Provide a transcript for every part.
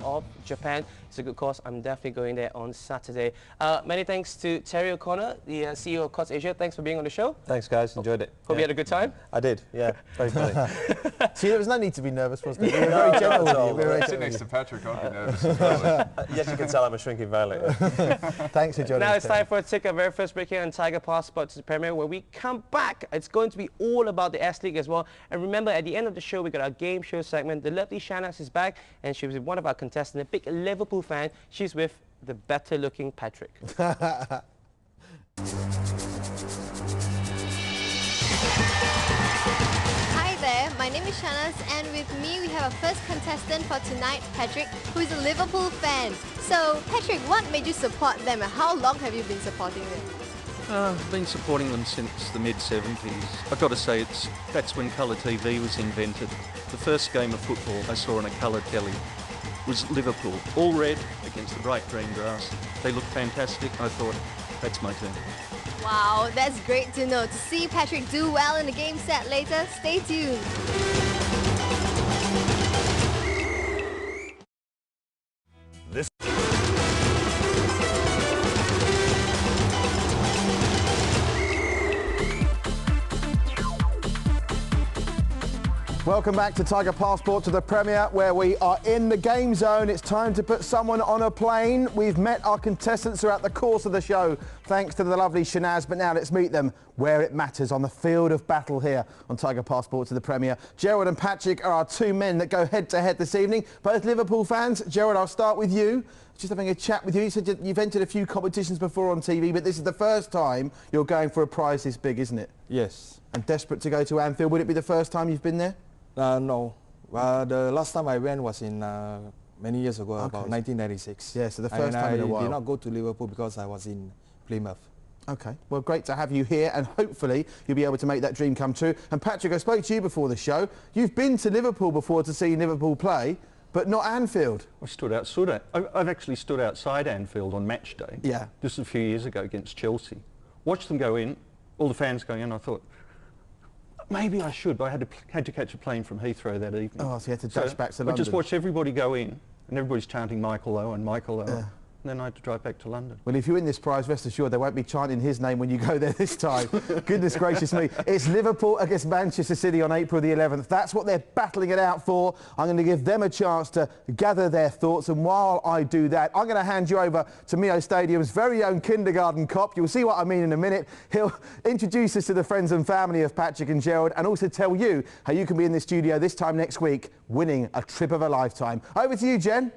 of Japan. It's a good cause. I'm definitely going there on Saturday. Many thanks to Terry O'Connor, the CEO of Cots Asia. Thanks for being on the show. Thanks, guys. Enjoyed it. Hope you had a good time. I did. Yeah, very funny. See, there was no need to be nervous, was there? We were very gentle with you. We were very Sit gentle next with to Patrick, I'll be nervous as well. Yes, you can tell I'm a shrinking violet. Thanks for joining us. Now it's time for a take our very first break here on Tiger Passport to the Premier. When we come back, it's going to be all about the S League as well. And remember, at the end of the show, we got our game show segment. The lovely Shanaz is back, and she was one of our contestants, a big Liverpool fan. She's with the better-looking Patrick. Hi there, my name is Shanaz, and with me we have our first contestant for tonight, Patrick, who is a Liverpool fan. So, Patrick, what made you support them, and how long have you been supporting them? I've been supporting them since the mid-70s. I've got to say, that's when colour TV was invented. The first game of football I saw on a coloured telly was Liverpool, all red against the bright green grass. They looked fantastic. I thought, that's my team. Wow, that's great to know. To see Patrick do well in the game set later, stay tuned. Welcome back to Tiger Passport to the Premier, where we are in the game zone. It's time to put someone on a plane. We've met our contestants throughout the course of the show, thanks to the lovely Shanaz, but now let's meet them where it matters, on the field of battle here on Tiger Passport to the Premier. Gerald and Patrick are our two men that go head-to-head this evening, both Liverpool fans. Gerald, I'll start with you. Just having a chat with you. You said you've entered a few competitions before on TV, but this is the first time you're going for a prize this big, isn't it? Yes. And desperate to go to Anfield. Would it be the first time you've been there? No. The last time I went was in many years ago, about 1996. Yeah, so the first time in a while. I did not go to Liverpool because I was in Plymouth. OK, well, great to have you here, and hopefully you'll be able to make that dream come true. And Patrick, I spoke to you before the show. You've been to Liverpool before to see Liverpool play, but not Anfield. I've actually stood outside Anfield on match day. Yeah. Just a few years ago against Chelsea. Watched them go in, all the fans going in. I thought, maybe I should, but I had to catch a plane from Heathrow that evening. Oh, so you had to dash back to London. I just watched everybody go in, and everybody's chanting Michael Owen, Michael Owen. Yeah. And then I had to drive back to London. Well, if you win this prize, rest assured they won't be chanting his name when you go there this time. Goodness gracious me. It's Liverpool against Manchester City on April the 11th. That's what they're battling it out for. I'm going to give them a chance to gather their thoughts. And while I do that, I'm going to hand you over to Mio Stadium's very own kindergarten cop. You'll see what I mean in a minute. He'll introduce us to the friends and family of Patrick and Gerald, and also tell you how you can be in the studio this time next week, winning a trip of a lifetime. Over to you, Jen.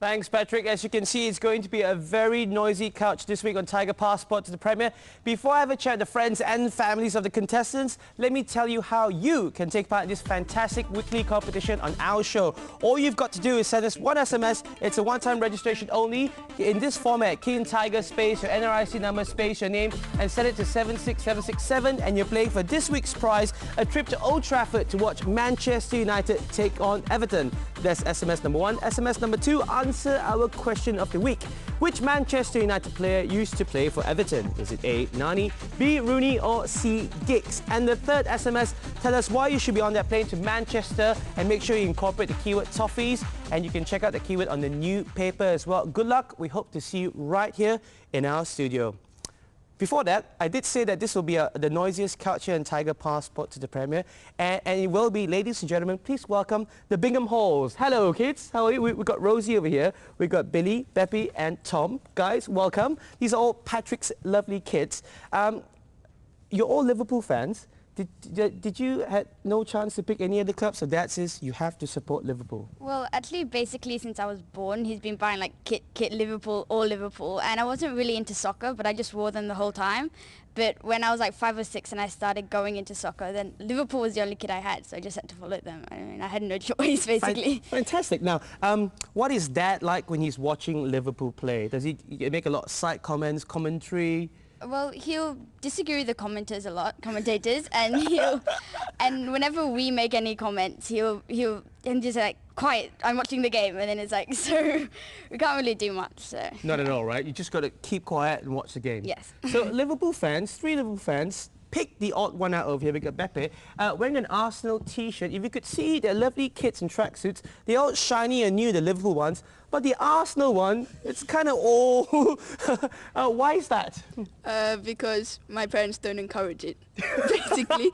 Thanks, Patrick. As you can see, it's going to be a very noisy couch this week on Tiger Passport to the Premier. Before I have a chat with the friends and families of the contestants, let me tell you how you can take part in this fantastic weekly competition on our show. All you've got to do is send us one SMS. It's a one-time registration only. In this format, key in Tiger space, your NRIC number, space, your name, and send it to 76767, and you're playing for this week's prize, a trip to Old Trafford to watch Manchester United take on Everton. That's SMS number 1. SMS number 2, answer our question of the week. Which Manchester United player used to play for Everton? Is it A, Nani, B, Rooney, or C, Giggs? And the third SMS, tell us why you should be on that plane to Manchester, and make sure you incorporate the keyword toffees, and you can check out the keyword on the new paper as well. Good luck. We hope to see you right here in our studio. Before that, I did say that this will be the noisiest couch here in Tiger Passport to the Premier, and it will be, ladies and gentlemen, please welcome the BINGHAM-HALL'S. Hello, kids. How are you? We've got Rosie over here. We've got Billy, Beppy, and Tom. Guys, welcome. These are all Patrick's lovely kids. You're all Liverpool fans. Did you had no chance to pick any other clubs? So that says you have to support Liverpool. Well, actually, basically, since I was born, he's been buying like kit Liverpool, all Liverpool, and I wasn't really into soccer, but I just wore them the whole time. But when I was like 5 or 6 and I started going into soccer, then Liverpool was the only kit I had, so I just had to follow them. I mean, I had no choice, basically. Fantastic. Now, what is Dad like when he's watching Liverpool play? Does he make a lot of side comments, commentary? Well, he'll disagree with the commentators, and whenever we make any comments, he'll just like, quiet, I'm watching the game, and then it's like, so we can't really do much. So not at all, right? You just got to keep quiet and watch the game. Yes. So Liverpool fans, 3 Liverpool fans, picked the odd one out over here. We got Beppe wearing an Arsenal t-shirt. If you could see, they're lovely kits in tracksuits. They're all shiny and new, the Liverpool ones. But the Arsenal one, it's kind of old. Why is that? Because my parents don't encourage it, basically.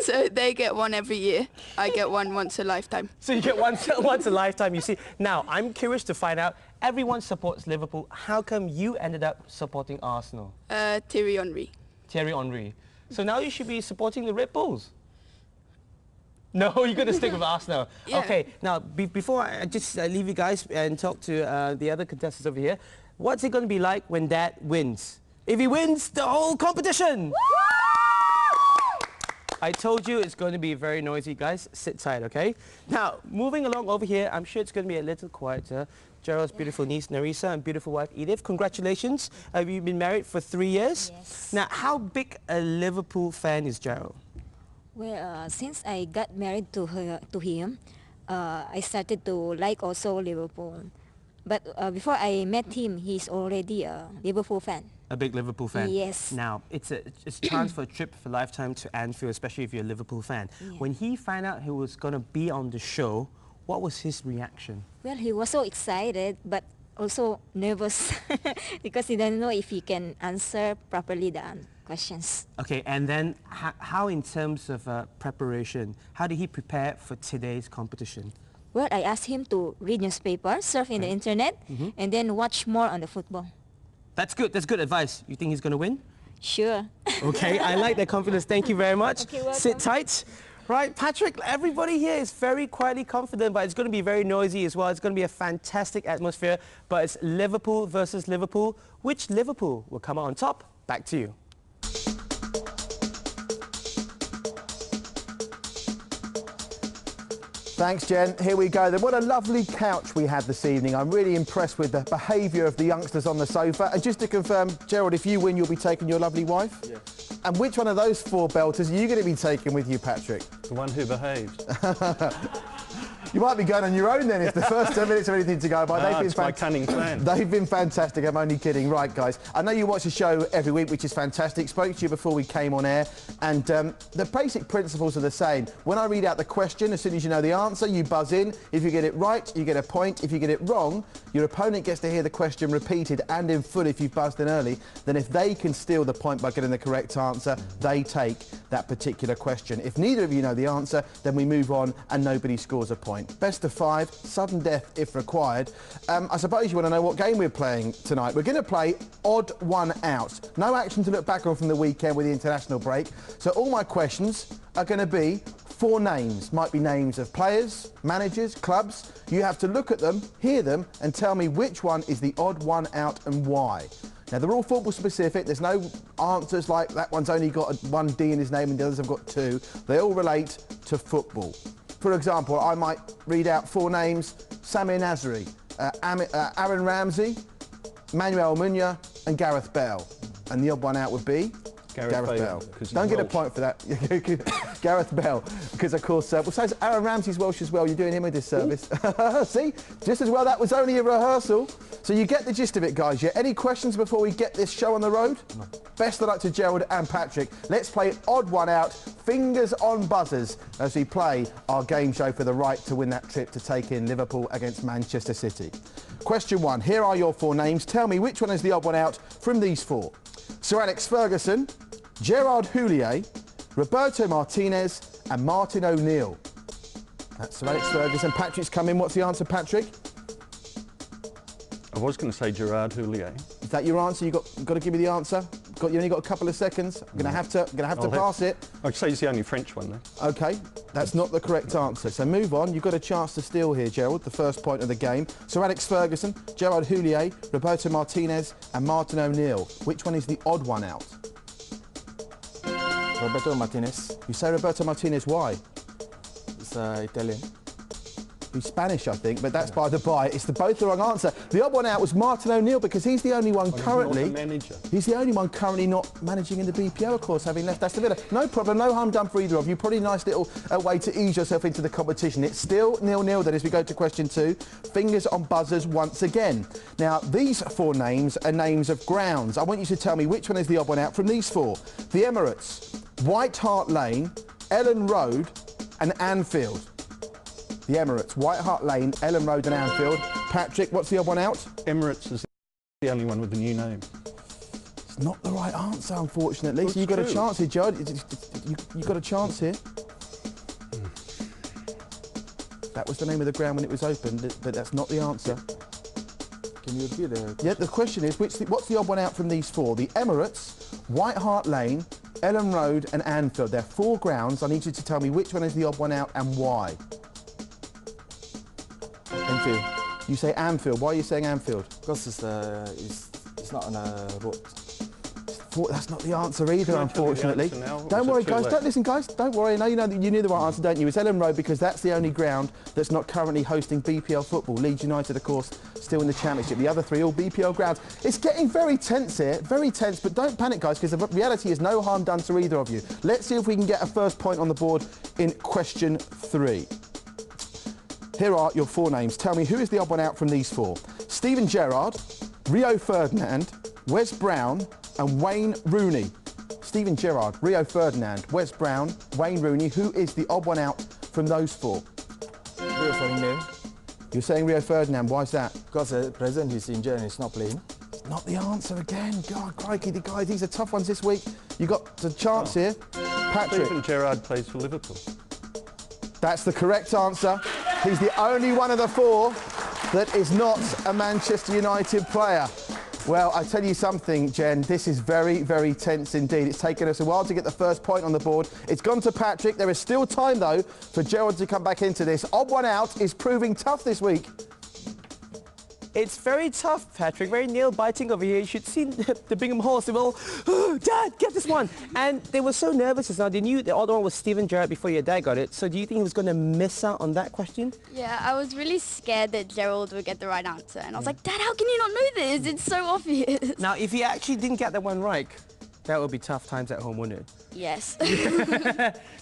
So they get one every year. I get one once a lifetime. So you get once a lifetime, you see. Now, I'm curious to find out, everyone supports Liverpool. How come you ended up supporting Arsenal? Thierry Henry. Thierry Henry. So now you should be supporting the Red Bulls. No, you're going to stick with Arsenal. Yeah. Okay, now, before I just leave you guys and talk to the other contestants over here, what's it going to be like when Dad wins? If he wins the whole competition! I told you it's going to be very noisy, guys. Sit tight, okay? Now, moving along over here, I'm sure it's going to be a little quieter. Gerald's beautiful niece, Narisa, and beautiful wife, Edith. Congratulations. You've been married for 3 years. Yes. Now, how big a Liverpool fan is Gerald? Well, since I got married to him, I started to like also Liverpool. But before I met him, he's already a Liverpool fan. A big Liverpool fan? Yes. Now, it's a chance for a trip for a lifetime to Anfield, especially if you're a Liverpool fan. Yeah. When he found out he was going to be on the show, what was his reaction? Well, he was so excited, but also nervous because he didn't know if he can answer properly the questions. Okay, and then how in terms of preparation, how did he prepare for today's competition? Well, I asked him to read newspaper, surf in the internet, and then watch more on the football. That's good. That's good advice. You think he's going to win? Sure. Okay, I like that confidence. Thank you very much. Okay, welcome. Sit tight. Right, Patrick, everybody here is very quietly confident, but it's going to be very noisy as well. It's going to be a fantastic atmosphere, but it's Liverpool versus Liverpool. Which Liverpool will come out on top? Back to you. Thanks, Jen. Here we go then. What a lovely couch we had this evening. I'm really impressed with the behaviour of the youngsters on the sofa. And just to confirm, Gerald, if you win, you'll be taking your lovely wife? Yes. And which one of those 4 belters are you going to be taking with you, Patrick? The one who behaves. You might be going on your own then if the first 10 minutes are anything to go by. It's my cunning plan. They've been fantastic. I'm only kidding. Right, guys. I know you watch the show every week, which is fantastic. Spoke to you before we came on air. And the basic principles are the same. When I read out the question, as soon as you know the answer, you buzz in. If you get it right, you get a point. If you get it wrong, your opponent gets to hear the question repeated and in full if you've buzzed in early. Then if they can steal the point by getting the correct answer, they take that particular question. If neither of you know the answer, then we move on and nobody scores a point. Best of 5, sudden death if required. I suppose you want to know what game we're playing tonight. We're going to play odd one out. No action to look back on from the weekend with the international break. So all my questions are going to be 4 names. Might be names of players, managers, clubs. You have to look at them, hear them, and tell me which one is the odd one out and why. Now, they're all football specific. There's no answers like that one's only got 1 D in his name and the others have got 2. They all relate to football. For example, I might read out 4 names: Samir Nasri, Aaron Ramsey, Manuel Munya and Gareth Bale. And the odd one out would be? Gareth Bale. Don't get a point for that. Gareth Bale. Because, of course, well, so Aaron Ramsey's Welsh as well. You're doing him a disservice. See? Just as well that was only a rehearsal. So you get the gist of it, guys. Yeah? Any questions before we get this show on the road? No. Best of luck to Gerald and Patrick. Let's play odd one out. Fingers on buzzers as we play our game show for the right to win that trip to take in Liverpool against Manchester City. Question 1. Here are your 4 names. Tell me which one is the odd one out from these 4. Sir Alex Ferguson, Gerard Houllier, Roberto Martinez and Martin O'Neill. That's Sir Alex Ferguson. Patrick's come in. What's the answer, Patrick? I was going to say Gerard Houllier. Is that your answer? You've got to give me the answer? You only got a couple of seconds. I'm going to have to pass it. I'd say it's the only French one, though. OK, that's not the correct answer. So move on. You've got a chance to steal here, Gerald, the first point of the game. Sir Alex Ferguson, Gerard Houllier, Roberto Martinez and Martin O'Neill. Which one is the odd one out? Roberto Martinez. You say Roberto Martinez, why? He's Italian. He's Spanish, I think, but that's by the by. It's both the wrong answer. The odd one out was Martin O'Neill because he's the only one currently. He's the only one currently not managing in the BPO, of course, having left Aston Villa. No problem, no harm done for either of you. Probably a nice little way to ease yourself into the competition. It's still 0-0 then as we go to question 2. Fingers on buzzers once again. Now, these 4 names are names of grounds. I want you to tell me which one is the odd one out from these 4. The Emirates, White Hart Lane, Ellen Road and Anfield. The Emirates, White Hart Lane, Ellen Road and Anfield. Patrick, what's the odd one out? Emirates is the only one with the new name. It's not the right answer, unfortunately. So you've got a chance here, Gerald. You've got a chance here. That was the name of the ground when it was opened, but that's not the answer. Can you repeat the question? Yeah, the question is, what's the odd one out from these 4? The Emirates, White Hart Lane, Ellen Road and Anfield. They're 4 grounds. I need you to tell me which one is the odd one out and why. Anfield. You say Anfield. Why are you saying Anfield? Because it's not on a road. That's not the answer either, unfortunately. Don't worry, guys. Listen, guys. Don't worry. I know you knew the right answer, don't you? It's Ellen Road because that's the only ground that's not currently hosting BPL football. Leeds United, of course, still in the Championship. The other 3 all BPL grounds. It's getting very tense here, very tense. But don't panic, guys, because the reality is no harm done to either of you. Let's see if we can get a first point on the board in question 3. Here are your 4 names. Tell me who is the odd one out from these 4. Steven Gerrard, Rio Ferdinand, Wes Brown and Wayne Rooney. Steven Gerrard, Rio Ferdinand, Wes Brown, Wayne Rooney. Who is the odd one out from those 4? Rio Ferdinand. You're saying Rio Ferdinand. Why is that? Because at present he's injured and he's not playing. It's not the answer again. God, crikey, the guys, these are tough ones this week. You got the chance here. Patrick. Steven Gerrard plays for Liverpool. That's the correct answer. He's the only one of the 4 that is not a Manchester United player. Well, I tell you something, Jen, this is very, very tense indeed. It's taken us a while to get the first point on the board. It's gone to Patrick. There is still time, though, for Gerald to come back into this. Odd one out is proving tough this week. It's very tough, Patrick. Very nail-biting over here. You should see the BINGHAM-HALL'S. They were all, oh, Dad, get this one. And they were so nervous just now. They knew the other one was Steven Gerrard before your dad got it. So do you think he was going to miss out on that question? Yeah, I was really scared that Gerald would get the right answer. And I was like, Dad, how can you not know this? It's so obvious. Now, if he actually didn't get that one right, that would be tough times at home, wouldn't it? Yes.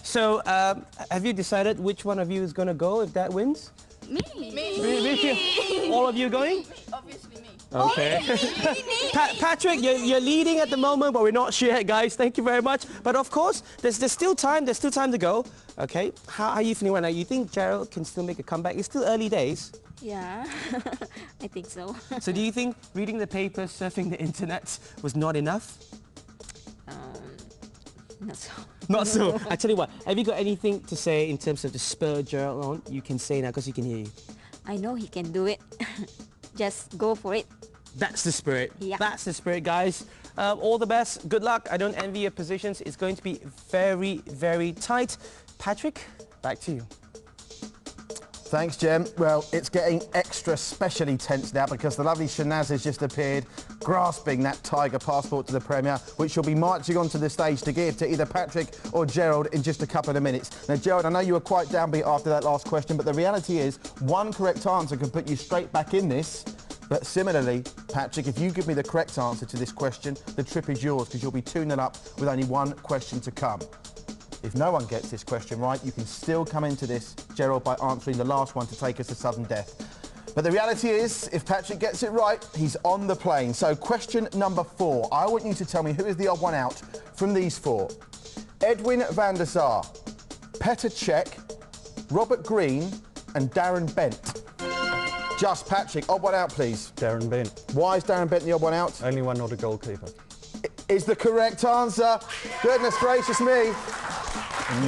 So, have you decided which one of you is going to go if that wins? Me. All of you going? Obviously me. Okay. Patrick, you're leading at the moment, but we're not sure yet, guys. Thank you very much. But of course, there's still time. There's still time to go. Okay. How are you feeling right now? You think Gerald can still make a comeback? It's still early days. Yeah, I think so. So do you think reading the papers, surfing the internet was not enough? Not so. Not so. I tell you what, have you got anything to say in terms of the spur Gerald on? You can say now because he can hear you. I know he can do it. Just go for it. That's the spirit. Yeah. That's the spirit, guys. All the best. Good luck. I don't envy your positions. It's going to be very, very tight. Patrick, back to you. Thanks, Jem. Well, it's getting extra specially tense now because the lovely Shanaz has just appeared, grasping that Tiger passport to the Premier, which she'll be marching onto the stage to give to either Patrick or Gerald in just a couple of minutes. Now, Gerald, I know you were quite downbeat after that last question, but the reality is one correct answer can put you straight back in this. But similarly, Patrick, if you give me the correct answer to this question, the trip is yours because you'll be 2-0 up with only one question to come. If no one gets this question right, you can still come into this, Gerald, by answering the last one to take us to sudden death. But the reality is, if Patrick gets it right, he's on the plane. So question number 4. I want you to tell me who is the odd one out from these 4. Edwin van der Sar, Petr Cech, Robert Green and Darren Bent. Just Patrick, odd one out, please. Darren Bent. Why is Darren Bent the odd one out? Only one not a goalkeeper. Is the correct answer. Goodness gracious me.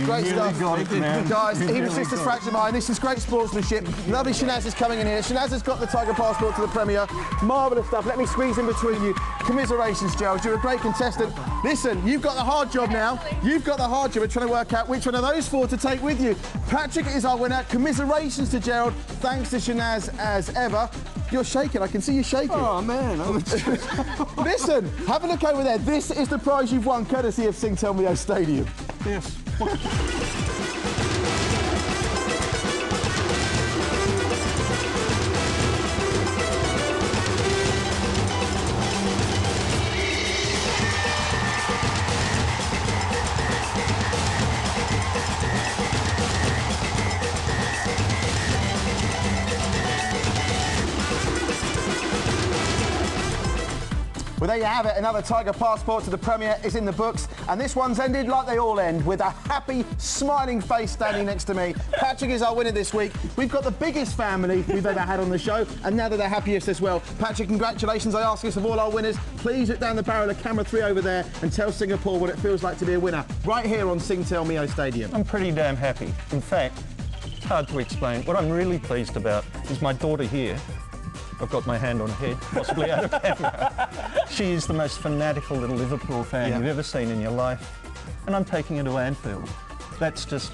Great stuff. Got it, man. Guys, even sisters fracture mine. This is great sportsmanship. Lovely Shanaz is coming in here. Shanaz has got the Tiger passport to the Premier. Marvellous stuff. Let me squeeze in between you. Commiserations, Gerald. You're a great contestant. Listen, you've got the hard job now. You've got the hard job of trying to work out which one of those 4 to take with you. Patrick is our winner. Commiserations to Gerald. Thanks to Shanaz as ever. You're shaking. I can see you shaking. Oh, man. Listen, have a look over there. This is the prize you've won, courtesy of Singtel Mio Stadium. Yes. Well, there you have it. Another Tiger Passport to the Premier is in the books. And this one's ended like they all end, with a happy, smiling face standing next to me. Patrick is our winner this week. We've got the biggest family we've ever had on the show, and now they're the happiest as well. Patrick, congratulations. I ask this of all our winners. Please look down the barrel of camera 3 over there and tell Singapore what it feels like to be a winner, right here on Singtel Mio Stadium. I'm pretty damn happy. In fact, it's hard to explain. What I'm really pleased about is my daughter here. I've got my hand on her head, possibly out of camera. She is the most fanatical little Liverpool fan you've ever seen in your life. And I'm taking her to Anfield. That's just...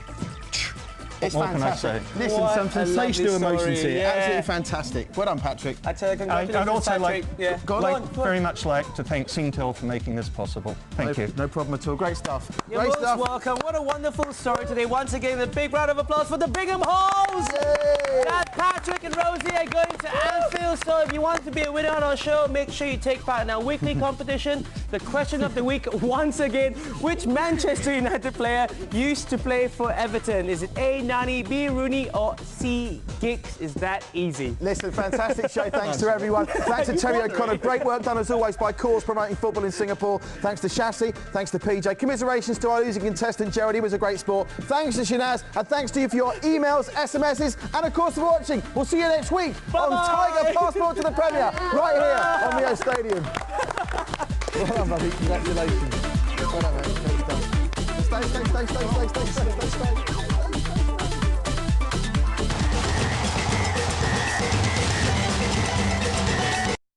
It's what more fantastic. can I say? Listen, What some a sensational lovely emotions story, here. yeah. Absolutely fantastic. Well done, Patrick. I tell you, congratulations, I'd also Patrick. very much like to thank Singtel for making this possible. Thank you. No problem at all. Great stuff. You're Great most stuff. welcome. What a wonderful story today. Once again, a big round of applause for the Bingham-HALL's. That Patrick and Rosie are going to Anfield. So if you want to be a winner on our show, make sure you take part in our weekly competition. The question of the week, once again, which Manchester United player used to play for Everton? Is it A, Nani, B, Rooney, or C, Giggs? Is that easy? Listen, fantastic show. Thanks to everyone. Thanks to Terry O'Connor. Great work done as always by Cause promoting football in Singapore. Thanks to Chassis. Thanks to PJ. Commiserations to our losing contestant Gerald. He was a great sport. Thanks to Shanaz. And thanks to you for your emails, SMSs, and of course for watching. We'll see you next week on Tiger Passport to the Premier, right here on Mio Stadium. Well done, buddy. Congratulations. Well done, mate. Great stuff. Stay.